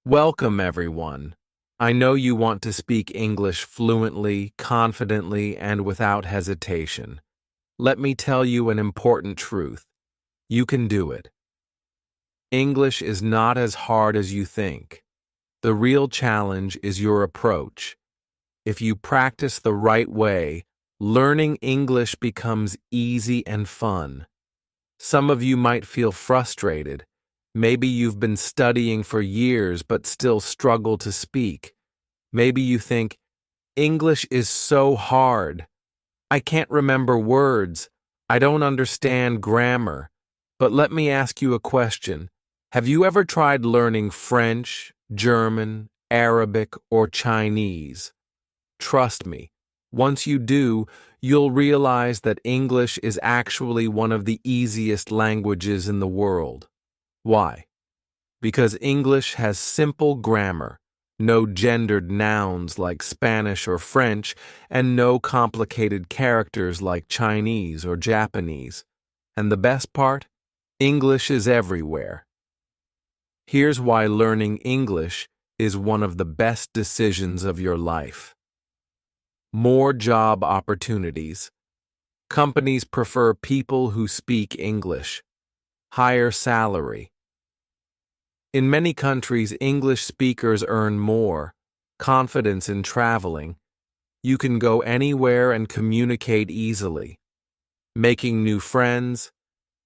Welcome, everyone. I know you want to speak English fluently, confidently, and without hesitation. Let me tell you an important truth. You can do it. English is not as hard as you think. The real challenge is your approach. If you practice the right way, learning English becomes easy and fun. Some of you might feel frustrated. Maybe you've been studying for years but still struggle to speak. Maybe you think, English is so hard. I can't remember words. I don't understand grammar. But let me ask you a question. Have you ever tried learning French, German, Arabic, or Chinese? Trust me, once you do, you'll realize that English is actually one of the easiest languages in the world. Why? Because English has simple grammar, no gendered nouns like Spanish or French, and no complicated characters like Chinese or Japanese. And the best part? English is everywhere. Here's why learning English is one of the best decisions of your life. More job opportunities. Companies prefer people who speak English. Higher salary. In many countries, English speakers earn more. Confidence in traveling. You can go anywhere and communicate easily. Making new friends.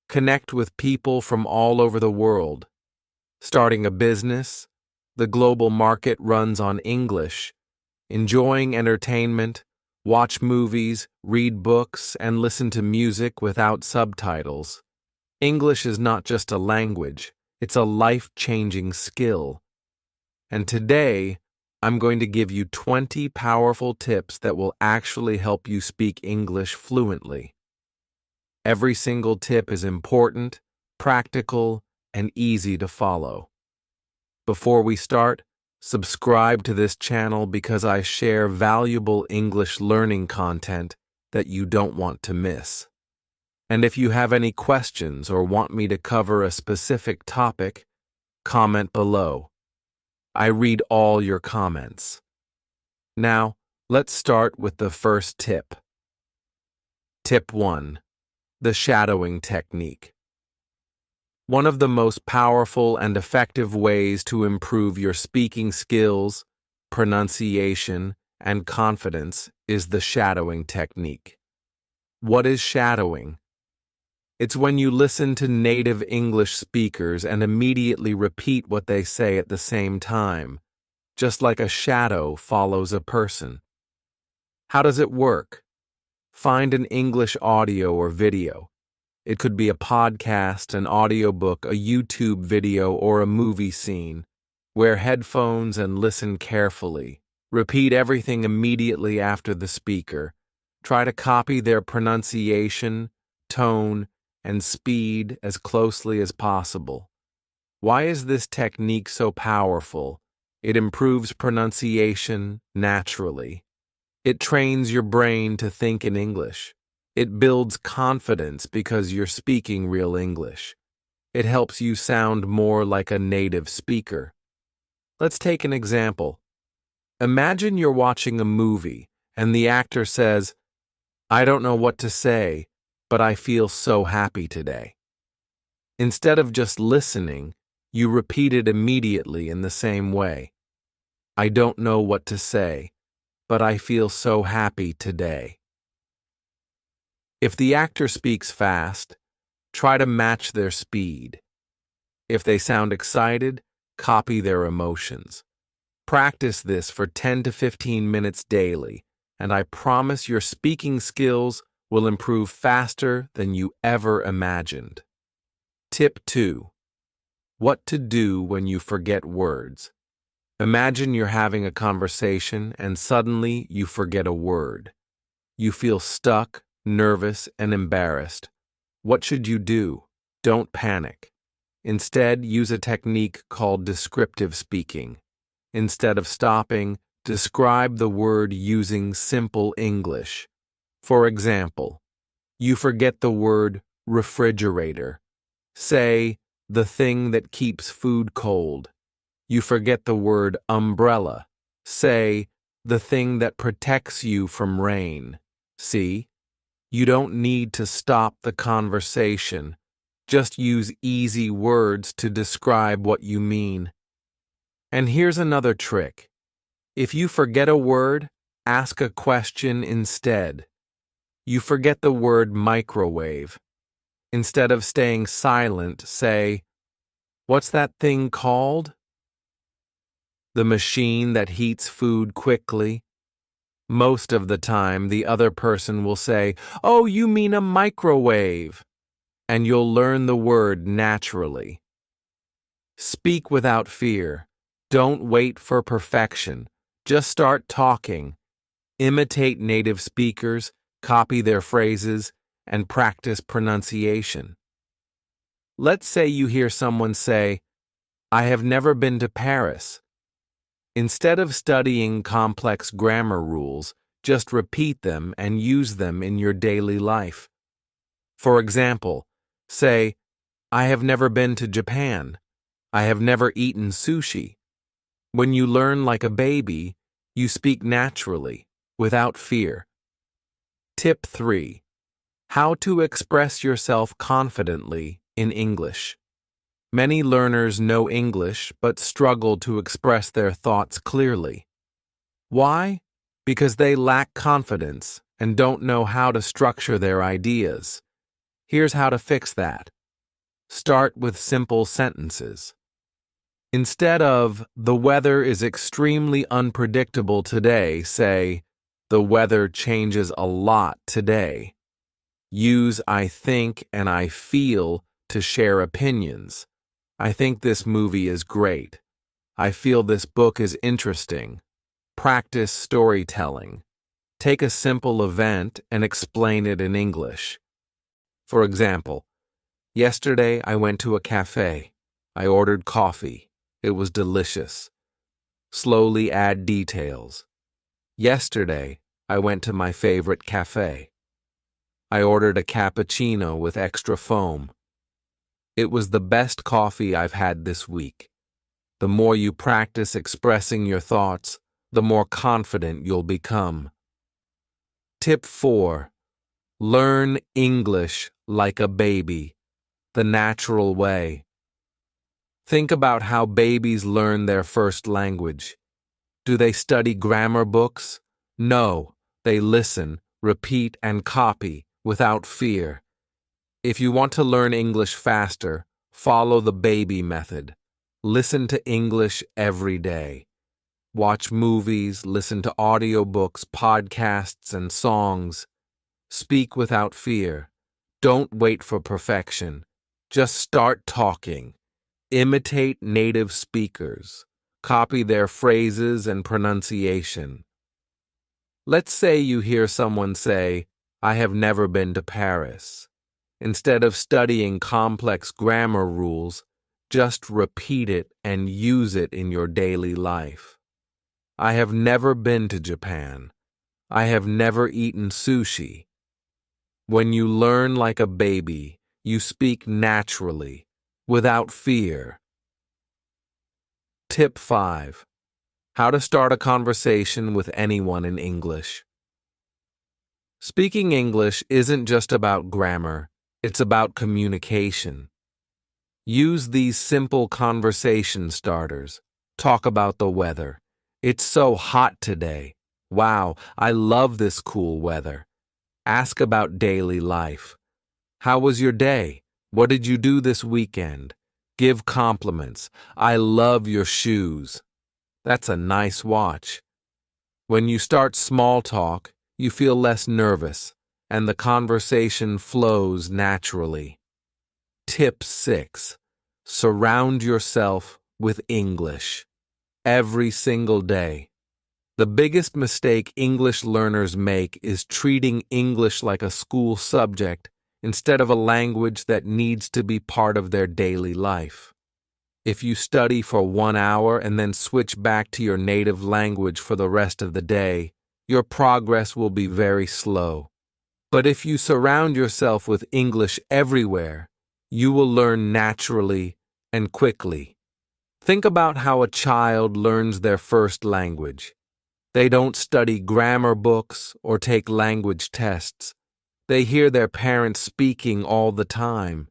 Connect with people from all over the world. Starting a business. The global market runs on English. Enjoying entertainment. Watch movies, read books, and listen to music without subtitles. English is not just a language. It's a life-changing skill. And today, I'm going to give you 20 powerful tips that will actually help you speak English fluently. Every single tip is important, practical, and easy to follow. Before we start, subscribe to this channel because I share valuable English learning content that you don't want to miss. And if you have any questions or want me to cover a specific topic, comment below. I read all your comments. Now, let's start with the first tip. Tip 1. The shadowing technique. One of the most powerful and effective ways to improve your speaking skills, pronunciation, and confidence is the shadowing technique. What is shadowing? It's when you listen to native English speakers and immediately repeat what they say at the same time, just like a shadow follows a person. How does it work? Find an English audio or video. It could be a podcast, an audiobook, a YouTube video, or a movie scene. Wear headphones and listen carefully. Repeat everything immediately after the speaker. Try to copy their pronunciation, tone, and speed as closely as possible. Why is this technique so powerful? It improves pronunciation naturally. It trains your brain to think in English. It builds confidence because you're speaking real English. It helps you sound more like a native speaker. Let's take an example. Imagine you're watching a movie and the actor says, "I don't know what to say, but I feel so happy today." Instead of just listening, you repeat it immediately in the same way. "I don't know what to say, but I feel so happy today." If the actor speaks fast, try to match their speed. If they sound excited, copy their emotions. Practice this for 10 to 15 minutes daily, and I promise your speaking skills will improve faster than you ever imagined. Tip 2. What to do when you forget words. Imagine you're having a conversation and suddenly you forget a word. You feel stuck, nervous, and embarrassed. What should you do? Don't panic. Instead, use a technique called descriptive speaking. Instead of stopping, describe the word using simple English. For example, you forget the word refrigerator. Say, the thing that keeps food cold. You forget the word umbrella. Say, the thing that protects you from rain. See? You don't need to stop the conversation. Just use easy words to describe what you mean. And here's another trick. If you forget a word, ask a question instead. You forget the word microwave. Instead of staying silent, say, "What's that thing called?" The machine that heats food quickly. Most of the time, the other person will say, "Oh, you mean a microwave," and you'll learn the word naturally. Speak without fear. Don't wait for perfection. Just start talking. Imitate native speakers, copy their phrases, and practice pronunciation. Let's say you hear someone say, "I have never been to Paris." Instead of studying complex grammar rules, just repeat them and use them in your daily life. For example, say, "I have never been to Japan. I have never eaten sushi." When you learn like a baby, you speak naturally, without fear. Tip 3. How to express yourself confidently in English. Many learners know English but struggle to express their thoughts clearly. Why? Because they lack confidence and don't know how to structure their ideas. Here's how to fix that. Start with simple sentences. Instead of, "The weather is extremely unpredictable today," say, "The weather changes a lot today." Use "I think" and "I feel" to share opinions. "I think this movie is great." "I feel this book is interesting." Practice storytelling. Take a simple event and explain it in English. For example, "Yesterday I went to a cafe. I ordered coffee. It was delicious." Slowly add details. "Yesterday I went to my favorite cafe. I ordered a cappuccino with extra foam. It was the best coffee I've had this week." The more you practice expressing your thoughts, the more confident you'll become. Tip 4. Learn English like a baby, the natural way. Think about how babies learn their first language. Do they study grammar books? No, they listen, repeat, and copy without fear. If you want to learn English faster, follow the baby method. Listen to English every day. Watch movies, listen to audiobooks, podcasts, and songs. Speak without fear. Don't wait for perfection. Just start talking. Imitate native speakers. Copy their phrases and pronunciation. Let's say you hear someone say, "I have never been to Paris." Instead of studying complex grammar rules, just repeat it and use it in your daily life. "I have never been to Japan. I have never eaten sushi." When you learn like a baby, you speak naturally, without fear. Tip 5. How to start a conversation with anyone in English. Speaking English isn't just about grammar, it's about communication. Use these simple conversation starters. Talk about the weather. "It's so hot today. Wow, I love this cool weather." Ask about daily life. "How was your day? What did you do this weekend?" Give compliments. "I love your shoes." "That's a nice watch." When you start small talk, you feel less nervous, and the conversation flows naturally. Tip 6. Surround yourself with English. Every single day. The biggest mistake English learners make is treating English like a school subject instead of a language that needs to be part of their daily life. If you study for 1 hour and then switch back to your native language for the rest of the day, your progress will be very slow. But if you surround yourself with English everywhere, you will learn naturally and quickly. Think about how a child learns their first language. They don't study grammar books or take language tests. They hear their parents speaking all the time.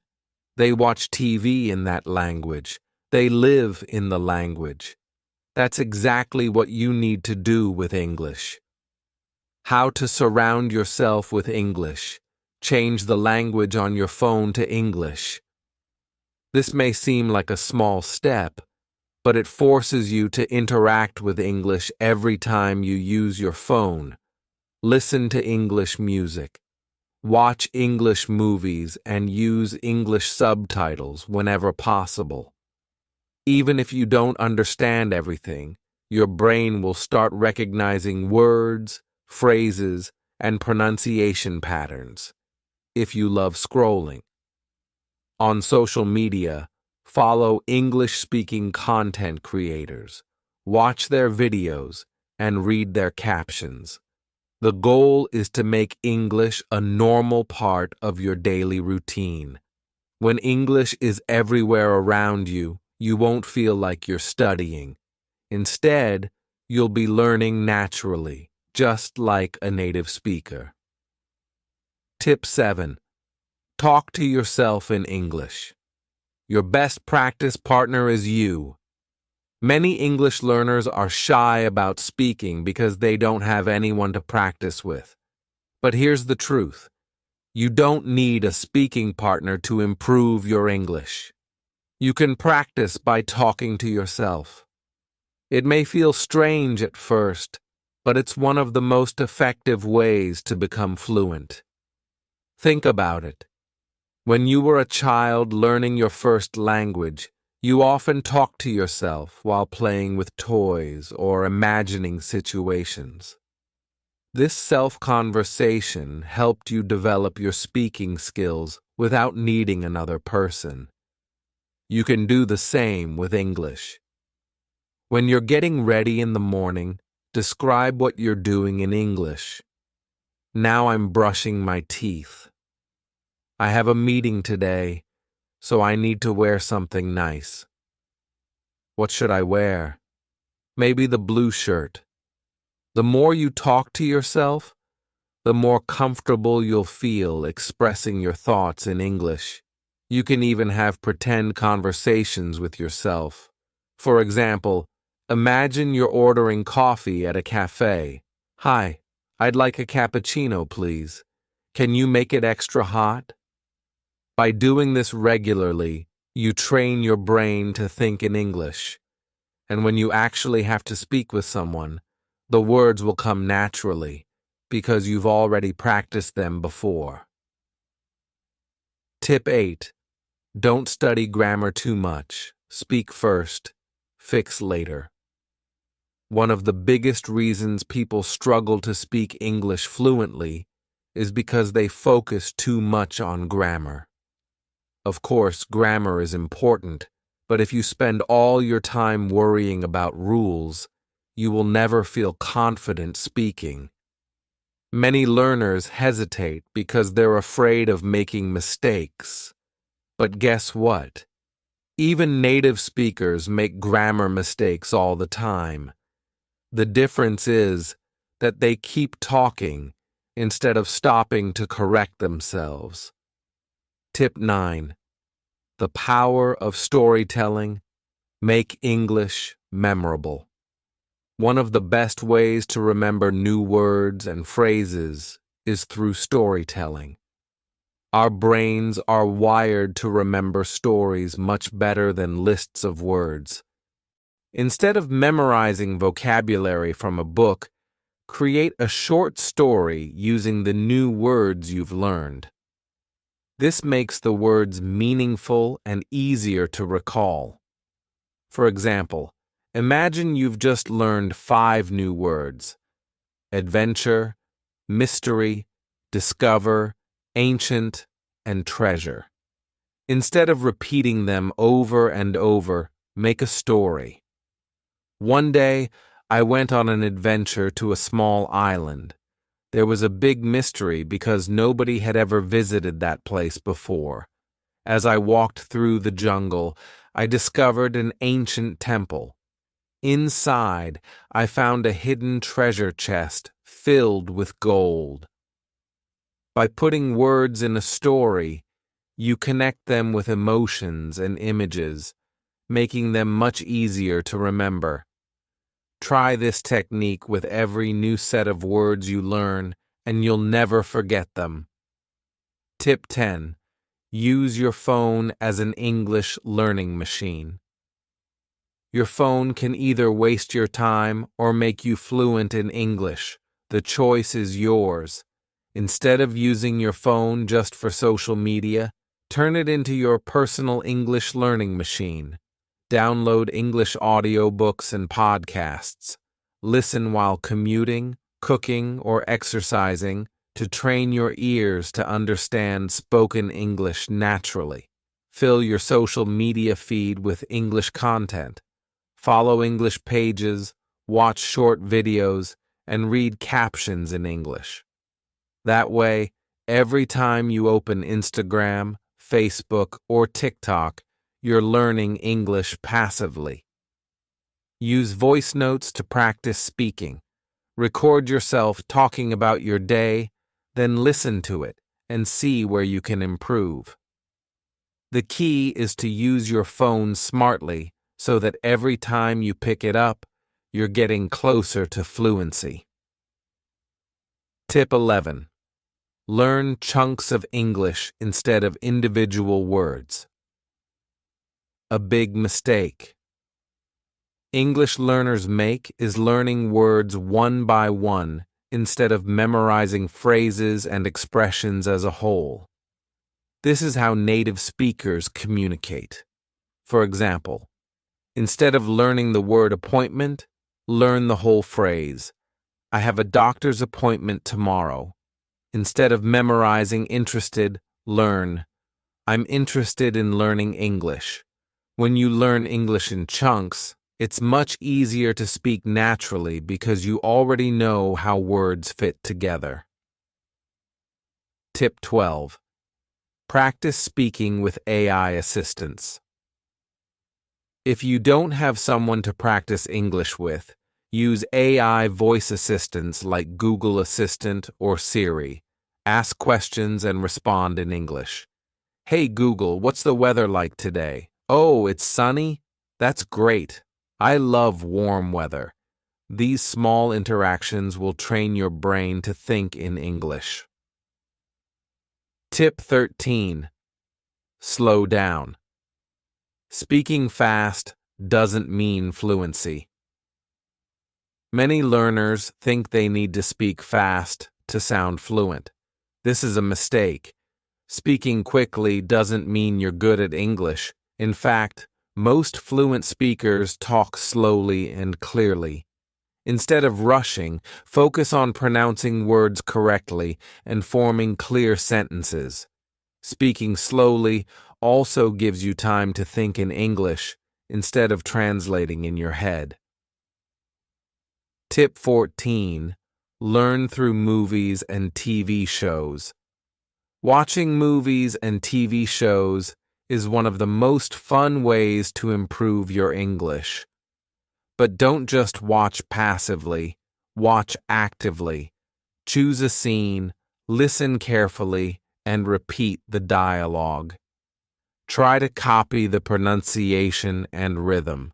They watch TV in that language. They live in the language. That's exactly what you need to do with English. How to surround yourself with English. Change the language on your phone to English. This may seem like a small step, but it forces you to interact with English every time you use your phone. Listen to English music. Watch English movies and use English subtitles whenever possible. Even if you don't understand everything, your brain will start recognizing words, phrases, and pronunciation patterns. If you love scrolling. On social media, follow English-speaking content creators. Watch their videos and read their captions. The goal is to make English a normal part of your daily routine. When English is everywhere around you, you won't feel like you're studying. Instead, you'll be learning naturally, just like a native speaker. Tip 7. Talk to yourself in English. Your best practice partner is you. Many English learners are shy about speaking because they don't have anyone to practice with. But here's the truth. You don't need a speaking partner to improve your English. You can practice by talking to yourself. It may feel strange at first, but it's one of the most effective ways to become fluent. Think about it. When you were a child learning your first language, you often talked to yourself while playing with toys or imagining situations. This self-conversation helped you develop your speaking skills without needing another person. You can do the same with English. When you're getting ready in the morning, describe what you're doing in English. Now I'm brushing my teeth. I have a meeting today, so I need to wear something nice. What should I wear? Maybe the blue shirt. The more you talk to yourself, the more comfortable you'll feel expressing your thoughts in English. You can even have pretend conversations with yourself. For example, imagine you're ordering coffee at a cafe. Hi, I'd like a cappuccino, please. Can you make it extra hot? By doing this regularly, you train your brain to think in English. And when you actually have to speak with someone, the words will come naturally because you've already practiced them before. Tip 8. Don't study grammar too much. Speak first, fix later. One of the biggest reasons people struggle to speak English fluently is because they focus too much on grammar. Of course, grammar is important, but if you spend all your time worrying about rules, you will never feel confident speaking. Many learners hesitate because they're afraid of making mistakes. But guess what? Even native speakers make grammar mistakes all the time. The difference is that they keep talking instead of stopping to correct themselves. Tip 9. The power of storytelling. Make English memorable. One of the best ways to remember new words and phrases is through storytelling. Our brains are wired to remember stories much better than lists of words. Instead of memorizing vocabulary from a book, create a short story using the new words you've learned. This makes the words meaningful and easier to recall. For example, imagine you've just learned 5 new words: adventure, mystery, discover, ancient, and treasure. Instead of repeating them over and over, make a story. One day, I went on an adventure to a small island. There was a big mystery because nobody had ever visited that place before. As I walked through the jungle, I discovered an ancient temple. Inside, I found a hidden treasure chest filled with gold. By putting words in a story, you connect them with emotions and images, making them much easier to remember. Try this technique with every new set of words you learn, and you'll never forget them. Tip 10. Use your phone as an English learning machine. Your phone can either waste your time or make you fluent in English. The choice is yours. Instead of using your phone just for social media, turn it into your personal English learning machine. Download English audiobooks and podcasts. Listen while commuting, cooking, or exercising to train your ears to understand spoken English naturally. Fill your social media feed with English content. Follow English pages, watch short videos, and read captions in English. That way, every time you open Instagram, Facebook, or TikTok, you're learning English passively. Use voice notes to practice speaking. Record yourself talking about your day, then listen to it and see where you can improve. The key is to use your phone smartly so that every time you pick it up, you're getting closer to fluency. Tip 11. Learn chunks of English instead of individual words. A big mistake English learners make is learning words one by one instead of memorizing phrases and expressions as a whole. This is how native speakers communicate. For example, instead of learning the word appointment, learn the whole phrase. I have a doctor's appointment tomorrow. Instead of memorizing interested, learn. I'm interested in learning English. When you learn English in chunks, it's much easier to speak naturally because you already know how words fit together. Tip 12. Practice speaking with AI assistants. If you don't have someone to practice English with, use AI voice assistants like Google Assistant or Siri. Ask questions and respond in English. Hey Google, what's the weather like today? Oh, it's sunny? That's great. I love warm weather. These small interactions will train your brain to think in English. Tip 13. Slow down. Speaking fast doesn't mean fluency. Many learners think they need to speak fast to sound fluent. This is a mistake. Speaking quickly doesn't mean you're good at English. In fact, most fluent speakers talk slowly and clearly. Instead of rushing, focus on pronouncing words correctly and forming clear sentences. Speaking slowly also gives you time to think in English instead of translating in your head. Tip 14. Learn through movies and TV shows. Watching movies and TV shows is one of the most fun ways to improve your English. But don't just watch passively, watch actively. Choose a scene, listen carefully, and repeat the dialogue. Try to copy the pronunciation and rhythm.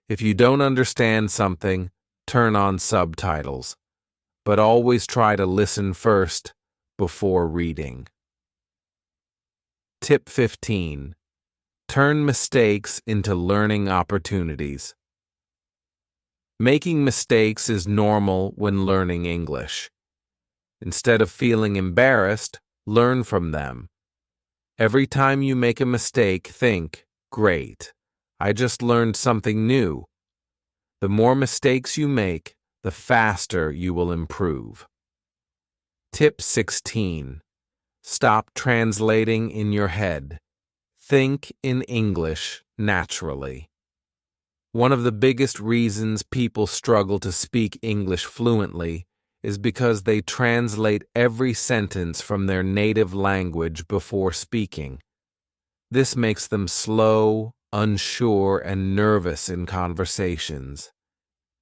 If you don't understand something, turn on subtitles. But always try to listen first before reading. Tip 15. Turn mistakes into learning opportunities. Making mistakes is normal when learning English. Instead of feeling embarrassed, learn from them. Every time you make a mistake, think, great, I just learned something new. The more mistakes you make, the faster you will improve. Tip 16. Stop translating in your head. Think in English naturally. One of the biggest reasons people struggle to speak English fluently is because they translate every sentence from their native language before speaking. This makes them slow, unsure, and nervous in conversations.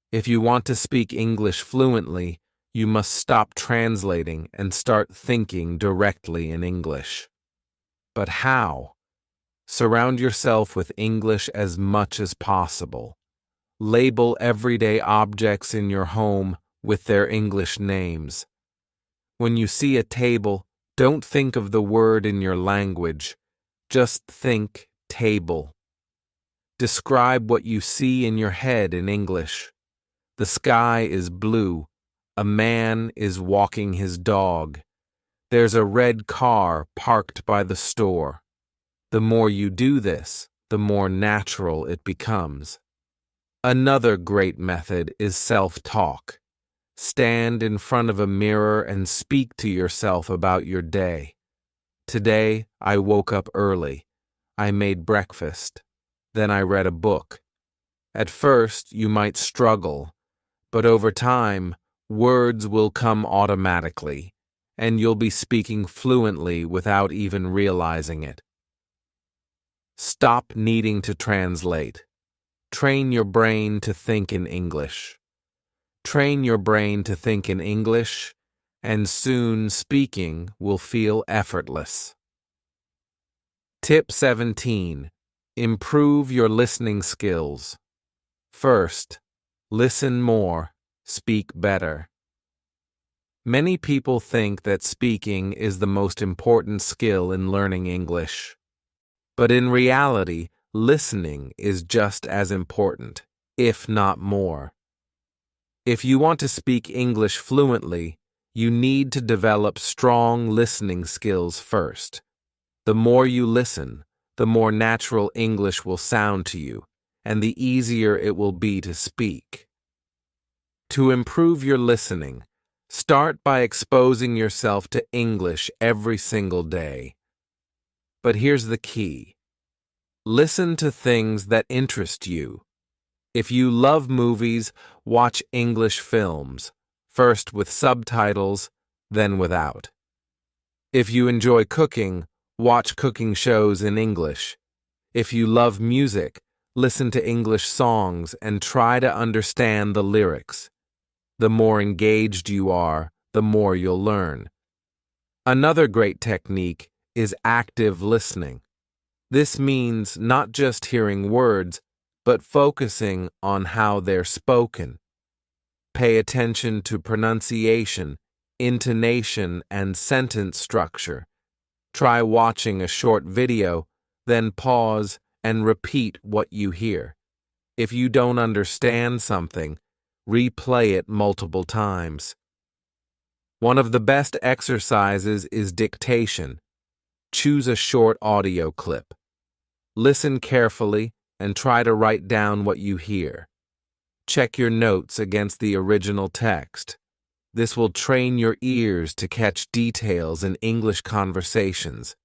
If you want to speak English fluently, you must stop translating and start thinking directly in English. But how? Surround yourself with English as much as possible. Label everyday objects in your home with their English names. When you see a table, don't think of the word in your language. Just think table. Describe what you see in your head in English. The sky is blue. A man is walking his dog. There's a red car parked by the store. The more you do this, the more natural it becomes. Another great method is self-talk. Stand in front of a mirror and speak to yourself about your day. Today, I woke up early. I made breakfast. Then I read a book. At first, you might struggle, but over time, words will come automatically, and you'll be speaking fluently without even realizing it. Stop needing to translate. Train your brain to think in English. Train your brain to think in English, and soon speaking will feel effortless. Tip 17. Improve your listening skills. First, listen more, speak better. Many people think that speaking is the most important skill in learning English. But in reality, listening is just as important, if not more. If you want to speak English fluently, you need to develop strong listening skills first. The more you listen, the more natural English will sound to you, and the easier it will be to speak. To improve your listening, start by exposing yourself to English every single day. But here's the key. Listen to things that interest you. If you love movies, watch English films, first with subtitles, then without. If you enjoy cooking, watch cooking shows in English. If you love music, listen to English songs and try to understand the lyrics. The more engaged you are, the more you'll learn. Another great technique is active listening. This means not just hearing words, but focusing on how they're spoken. Pay attention to pronunciation, intonation, and sentence structure. Try watching a short video, then pause and repeat what you hear. If you don't understand something, replay it multiple times. One of the best exercises is dictation. Choose a short audio clip. Listen carefully and try to write down what you hear. Check your notes against the original text. This will train your ears to catch details in English conversations.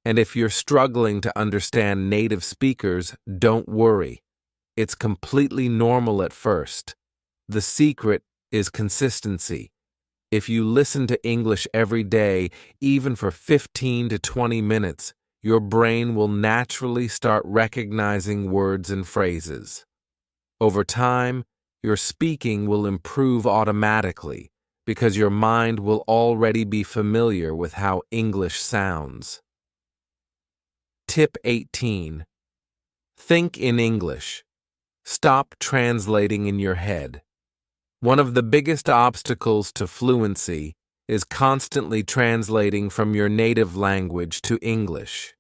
And if you're struggling to understand native speakers, don't worry. It's completely normal at first. The secret is consistency. If you listen to English every day, even for 15 to 20 minutes, your brain will naturally start recognizing words and phrases. Over time, your speaking will improve automatically because your mind will already be familiar with how English sounds. Tip 18. Think in English. Stop translating in your head. One of the biggest obstacles to fluency is constantly translating from your native language to English.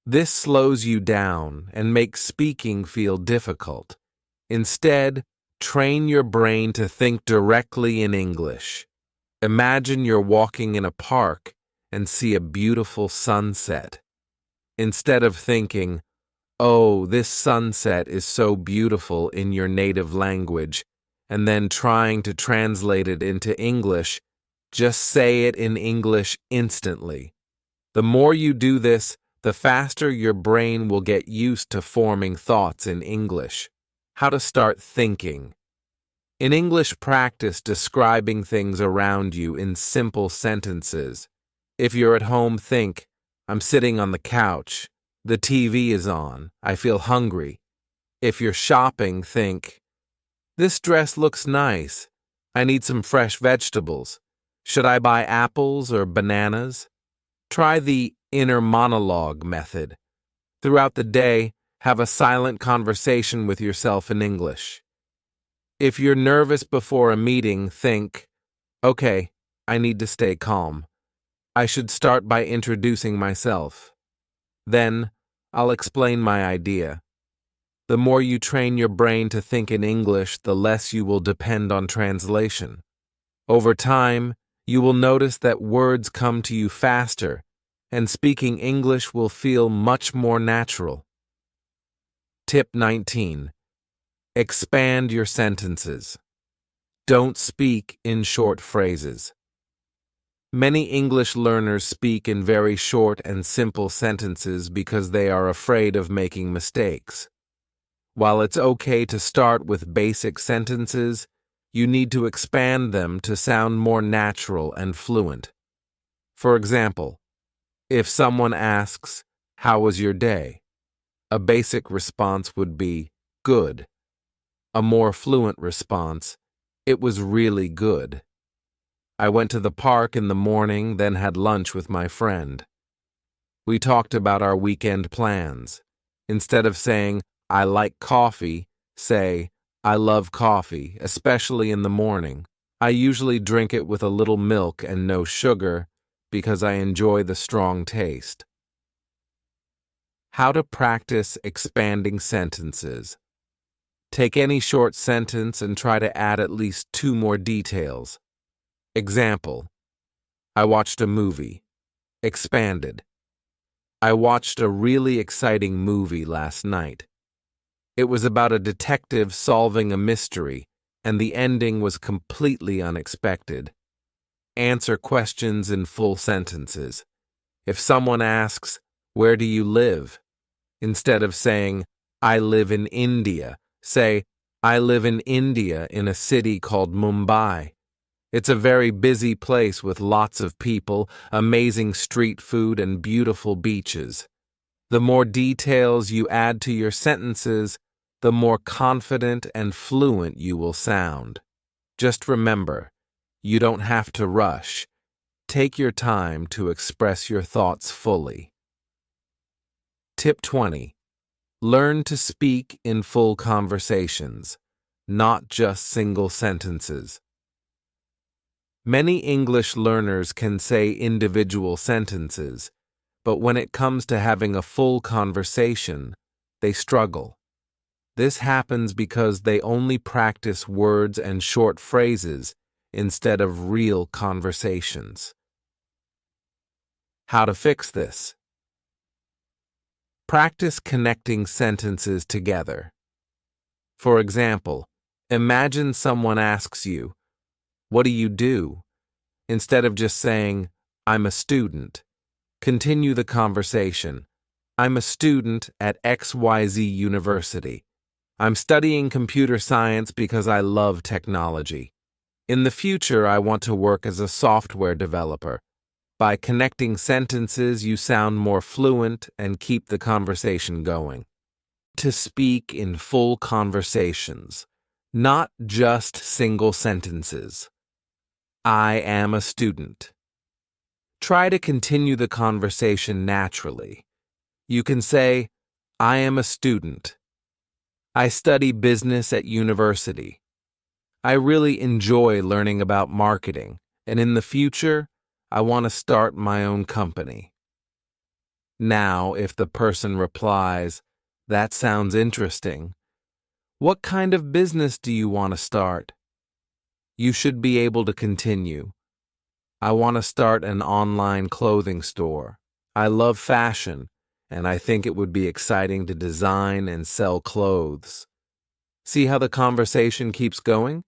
This slows you down and makes speaking feel difficult. Instead, train your brain to think directly in English. Imagine you're walking in a park and see a beautiful sunset. Instead of thinking, "Oh, this sunset is so beautiful" in your native language, and then trying to translate it into English, just say it in English instantly. The more you do this, the faster your brain will get used to forming thoughts in English. How to start thinking. In English, practice describing things around you in simple sentences. If you're at home, think, "I'm sitting on the couch. The TV is on. I feel hungry. If you're shopping, think, this dress looks nice. I need some fresh vegetables. Should I buy apples or bananas? Try the inner monologue method. Throughout the day, have a silent conversation with yourself in English. If you're nervous before a meeting, think, okay, I need to stay calm. I should start by introducing myself. Then, I'll explain my idea. The more you train your brain to think in English, the less you will depend on translation. Over time, you will notice that words come to you faster, and speaking English will feel much more natural. Tip 19. Expand your sentences. Don't speak in short phrases. Many English learners speak in very short and simple sentences because they are afraid of making mistakes. While it's okay to start with basic sentences, you need to expand them to sound more natural and fluent. For example, if someone asks, "How was your day?" a basic response would be, "Good." A more fluent response, "It was really good. I went to the park in the morning, then had lunch with my friend. We talked about our weekend plans." Instead of saying, "I like coffee," say, "I love coffee, especially in the morning. I usually drink it with a little milk and no sugar because I enjoy the strong taste." How to practice expanding sentences. Take any short sentence and try to add at least 2 more details. Example: I watched a movie. Expanded: I watched a really exciting movie last night. It was about a detective solving a mystery, and the ending was completely unexpected. Answer questions in full sentences. If someone asks, "Where do you live?" instead of saying, "I live in India," say, "I live in India in a city called Mumbai. It's a very busy place with lots of people, amazing street food, and beautiful beaches." The more details you add to your sentences, the more confident and fluent you will sound. Just remember, you don't have to rush. Take your time to express your thoughts fully. Tip 20. Learn to speak in full conversations, not just single sentences. Many English learners can say individual sentences, but when it comes to having a full conversation, they struggle. This happens because they only practice words and short phrases instead of real conversations. How to fix this? Practice connecting sentences together. For example, imagine someone asks you, "What do you do?" Instead of just saying, "I'm a student," continue the conversation. "I'm a student at XYZ University. I'm studying computer science because I love technology. In the future, I want to work as a software developer." By connecting sentences, you sound more fluent and keep the conversation going. To speak in full conversations, not just single sentences. I am a student. Try to continue the conversation naturally. You can say, "I am a student. I study business at university. I really enjoy learning about marketing, and in the future, I want to start my own company." Now, if the person replies, "That sounds interesting. What kind of business do you want to start?" you should be able to continue. "I want to start an online clothing store. I love fashion, and I think it would be exciting to design and sell clothes." See how the conversation keeps going?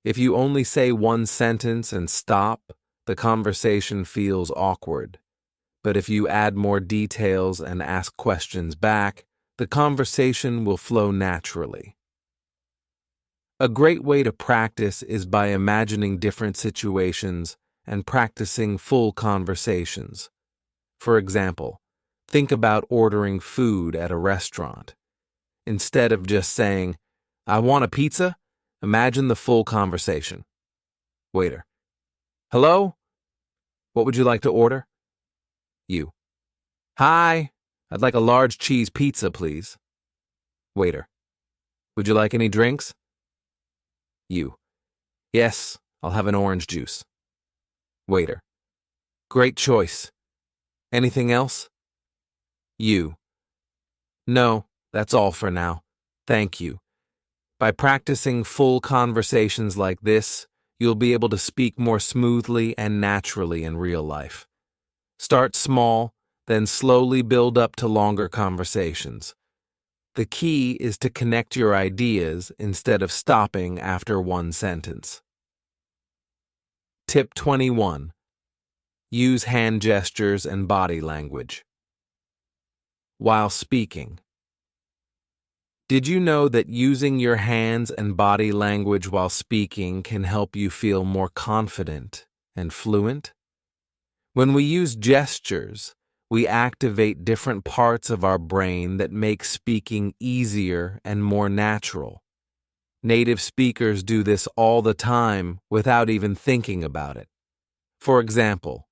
If you only say one sentence and stop, the conversation feels awkward. But if you add more details and ask questions back, the conversation will flow naturally. A great way to practice is by imagining different situations and practicing full conversations. For example, Think about ordering food at a restaurant. Instead of just saying, "I want a pizza," imagine the full conversation. Waiter: "Hello? What would you like to order?" You: "Hi, I'd like a large cheese pizza, please." Waiter: "Would you like any drinks?" You: "Yes, I'll have an orange juice." Waiter: "Great choice. Anything else?" You: "No, that's all for now. Thank you." By practicing full conversations like this, you'll be able to speak more smoothly and naturally in real life. Start small, then slowly build up to longer conversations. The key is to connect your ideas instead of stopping after one sentence. Tip 21. Use hand gestures and body language. While speaking. Did you know that using your hands and body language while speaking can help you feel more confident and fluent? When we use gestures, we activate different parts of our brain that make speaking easier and more natural. Native speakers do this all the time without even thinking about it. For example,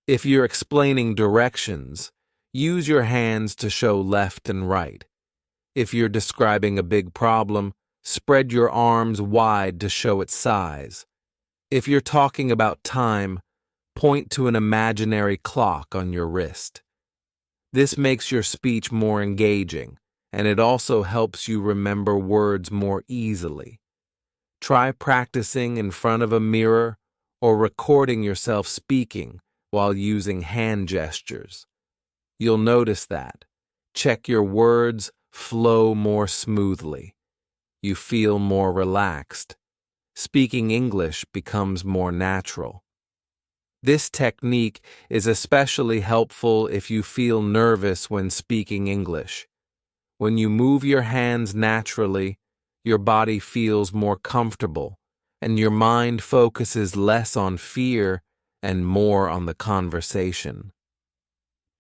if you're explaining directions, use your hands to show left and right. If you're describing a big problem, spread your arms wide to show its size. If you're talking about time, point to an imaginary clock on your wrist. This makes your speech more engaging, and it also helps you remember words more easily. Try practicing in front of a mirror or recording yourself speaking while using hand gestures. You'll notice that. Check your words flow more smoothly. You feel more relaxed. Speaking English becomes more natural. This technique is especially helpful if you feel nervous when speaking English. When you move your hands naturally, your body feels more comfortable, and your mind focuses less on fear and more on the conversation.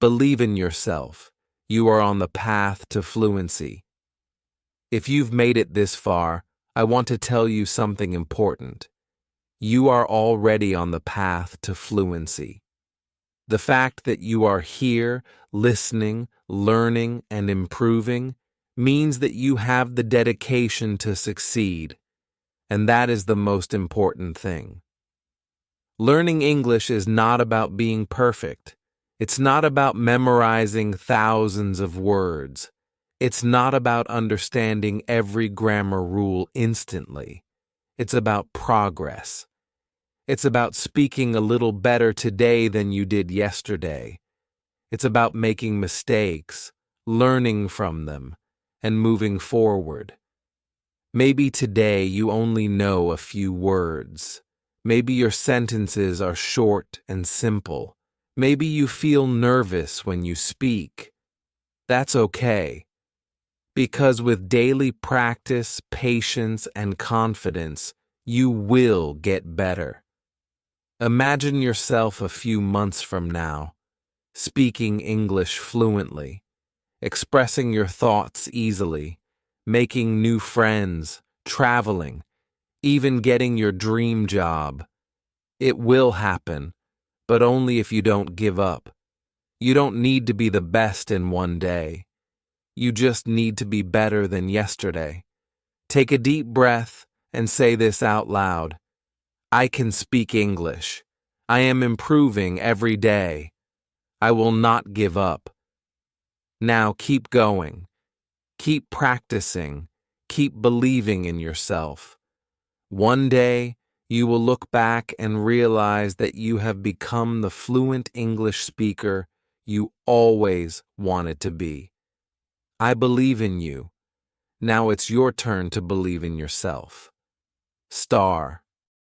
Believe in yourself. You are on the path to fluency. If you've made it this far, I want to tell you something important. You are already on the path to fluency. The fact that you are here, listening, learning, and improving means that you have the dedication to succeed, and that is the most important thing. Learning English is not about being perfect. It's not about memorizing thousands of words. It's not about understanding every grammar rule instantly. It's about progress. It's about speaking a little better today than you did yesterday. It's about making mistakes, learning from them, and moving forward. Maybe today you only know a few words. Maybe your sentences are short and simple. Maybe you feel nervous when you speak. That's okay, because with daily practice, patience, and confidence, you will get better. Imagine yourself a few months from now, speaking English fluently, expressing your thoughts easily, making new friends, traveling, even getting your dream job. It will happen, but only if you don't give up. You don't need to be the best in one day. You just need to be better than yesterday. Take a deep breath and say this out loud. I can speak English. I am improving every day. I will not give up. Now keep going. Keep practicing. Keep believing in yourself. One day, you will look back and realize that you have become the fluent English speaker you always wanted to be. I believe in you. Now it's your turn to believe in yourself. Star.